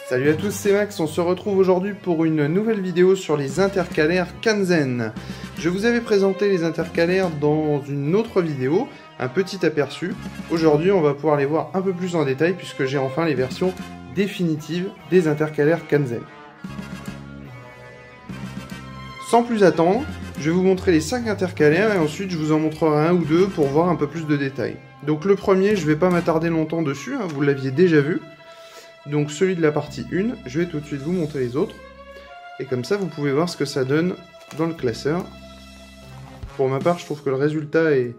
Salut à tous, c'est Max, on se retrouve aujourd'hui pour une nouvelle vidéo sur les intercalaires Kanzen. Je vous avais présenté les intercalaires dans une autre vidéo, un petit aperçu. Aujourd'hui on va pouvoir les voir un peu plus en détail puisque j'ai enfin les versions définitives des intercalaires Kanzen. Sans plus attendre, je vais vous montrer les 5 intercalaires et ensuite je vous en montrerai un ou deux pour voir un peu plus de détails. Donc le premier, je ne vais pas m'attarder longtemps dessus, hein, vous l'aviez déjà vu. Donc celui de la partie 1, je vais tout de suite vous montrer les autres. Et comme ça, vous pouvez voir ce que ça donne dans le classeur. Pour ma part, je trouve que le résultat est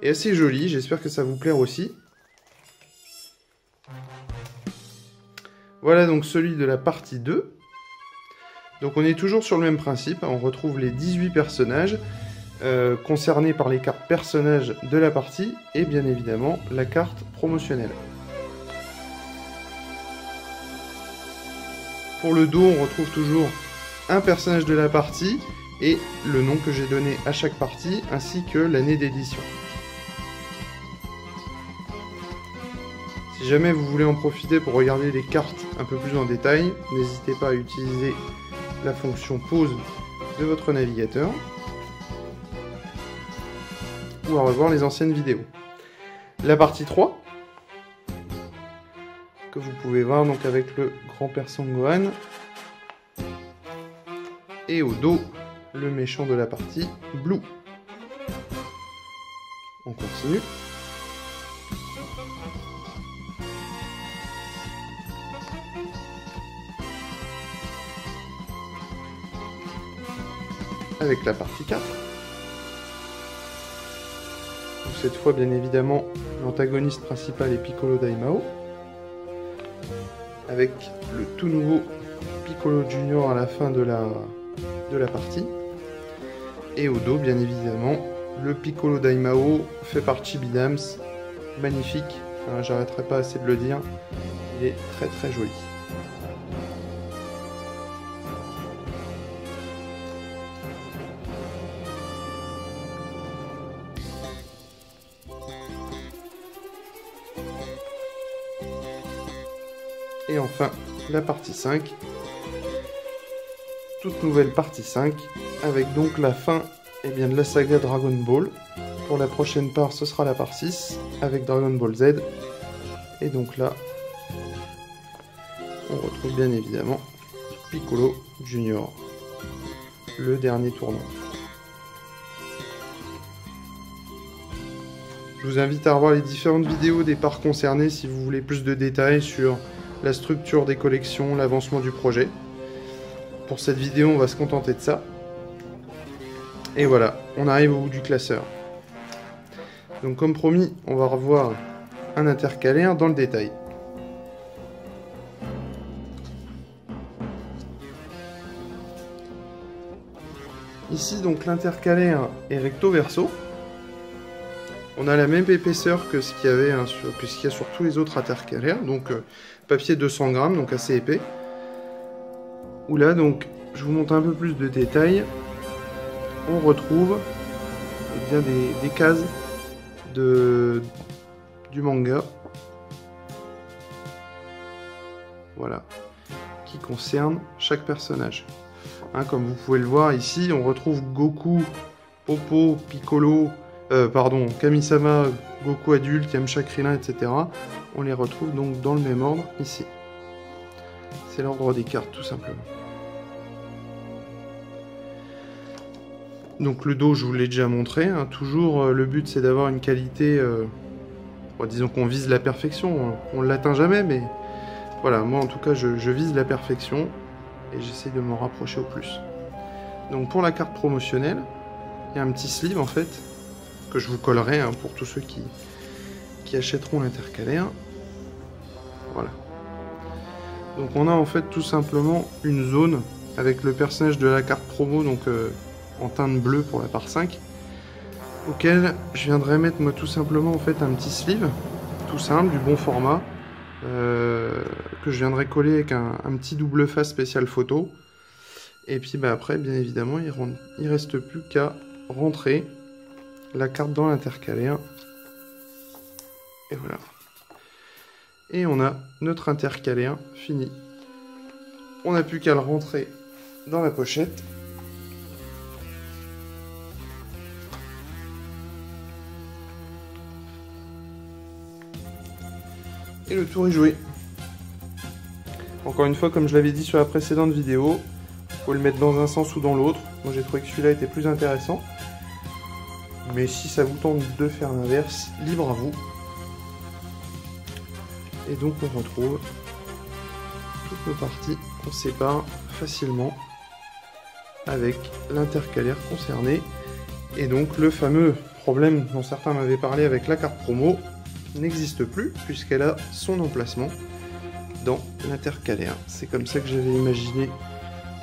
assez joli. J'espère que ça vous plaira aussi. Voilà donc celui de la partie 2. Donc on est toujours sur le même principe. On retrouve les 18 personnages concernés par les cartes personnages de la partie. Et bien évidemment, la carte promotionnelle. Pour le dos, on retrouve toujours un personnage de la partie et le nom que j'ai donné à chaque partie, ainsi que l'année d'édition. Si jamais vous voulez en profiter pour regarder les cartes un peu plus en détail, n'hésitez pas à utiliser la fonction pause de votre navigateur ou à revoir les anciennes vidéos. La partie 3, que vous pouvez voir donc avec le grand-père Sangohan, et au dos le méchant de la partie, Blue. On continue. Avec la partie 4. Donc cette fois bien évidemment l'antagoniste principal est Piccolo Daimao, avec le tout nouveau Piccolo Junior à la fin de la partie. Et au dos, bien évidemment, le Piccolo Daimao fait par Chibi Dams. Magnifique, enfin, j'arrêterai pas assez de le dire. Il est très très joli. Et enfin, la partie 5. Toute nouvelle partie 5, avec donc la fin de la saga Dragon Ball. Pour la prochaine part, ce sera la part 6, avec Dragon Ball Z. Et donc là, on retrouve bien évidemment Piccolo Junior, le dernier tournoi. Je vous invite à revoir les différentes vidéos des parts concernées si vous voulez plus de détails sur la structure des collections, l'avancement du projet. Pour cette vidéo, on va se contenter de ça. Et voilà, on arrive au bout du classeur. Donc comme promis, on va revoir un intercalaire dans le détail. Ici, donc l'intercalaire est recto verso. On a la même épaisseur que ce qu'il y avait qu'il y a sur tous les autres intercalaires, donc papier 200 grammes, donc assez épais. Où là, donc, je vous montre un peu plus de détails. On retrouve des cases du manga. Voilà, qui concernent chaque personnage. Hein, comme vous pouvez le voir ici, on retrouve Goku, Popo, Piccolo. Kami-sama, Goku adulte, Yamcha, Krillin, etc. On les retrouve donc dans le même ordre ici. C'est l'ordre des cartes tout simplement. Donc le dos, je vous l'ai déjà montré. Hein. Toujours, le but c'est d'avoir une qualité... disons qu'on vise la perfection. On ne l'atteint jamais, mais voilà, moi en tout cas je vise la perfection et j'essaie de m'en rapprocher au plus. Donc pour la carte promotionnelle, il y a un petit sleeve en fait, que je vous collerai hein, pour tous ceux qui achèteront l'intercalaire. Voilà. Donc on a en fait tout simplement une zone avec le personnage de la carte promo, donc en teinte bleue pour la part 5, auquel je viendrai mettre moi tout simplement en fait un petit sleeve, tout simple, du bon format, que je viendrai coller avec un petit double face spécial photo. Et puis après, bien évidemment, il reste plus qu'à rentrer la carte dans l'intercalaire. Et voilà. Et on a notre intercalaire fini. On n'a plus qu'à le rentrer dans la pochette. Et le tour est joué. Encore une fois, comme je l'avais dit sur la précédente vidéo, il faut le mettre dans un sens ou dans l'autre. Moi j'ai trouvé que celui-là était plus intéressant. Mais si ça vous tente de faire l'inverse, libre à vous. Et donc on retrouve toutes nos parties qu'on sépare facilement avec l'intercalaire concerné. Et donc le fameux problème dont certains m'avaient parlé avec la carte promo n'existe plus puisqu'elle a son emplacement dans l'intercalaire. C'est comme ça que j'avais imaginé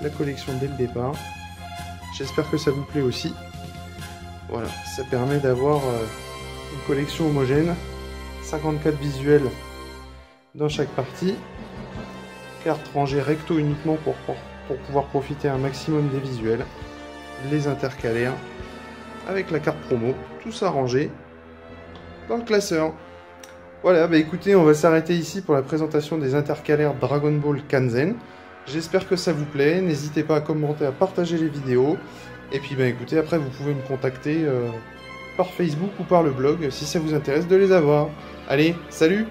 la collection dès le départ. J'espère que ça vous plaît aussi. Voilà, ça permet d'avoir une collection homogène, 54 visuels dans chaque partie, carte rangée recto uniquement pour pouvoir profiter un maximum des visuels, les intercalaires avec la carte promo, tout ça rangé dans le classeur. Voilà, bah écoutez, on va s'arrêter ici pour la présentation des intercalaires Dragon Ball Kanzen. J'espère que ça vous plaît, n'hésitez pas à commenter, à partager les vidéos. Et puis bah écoutez, après vous pouvez me contacter par Facebook ou par le blog si ça vous intéresse de les avoir. Allez, salut!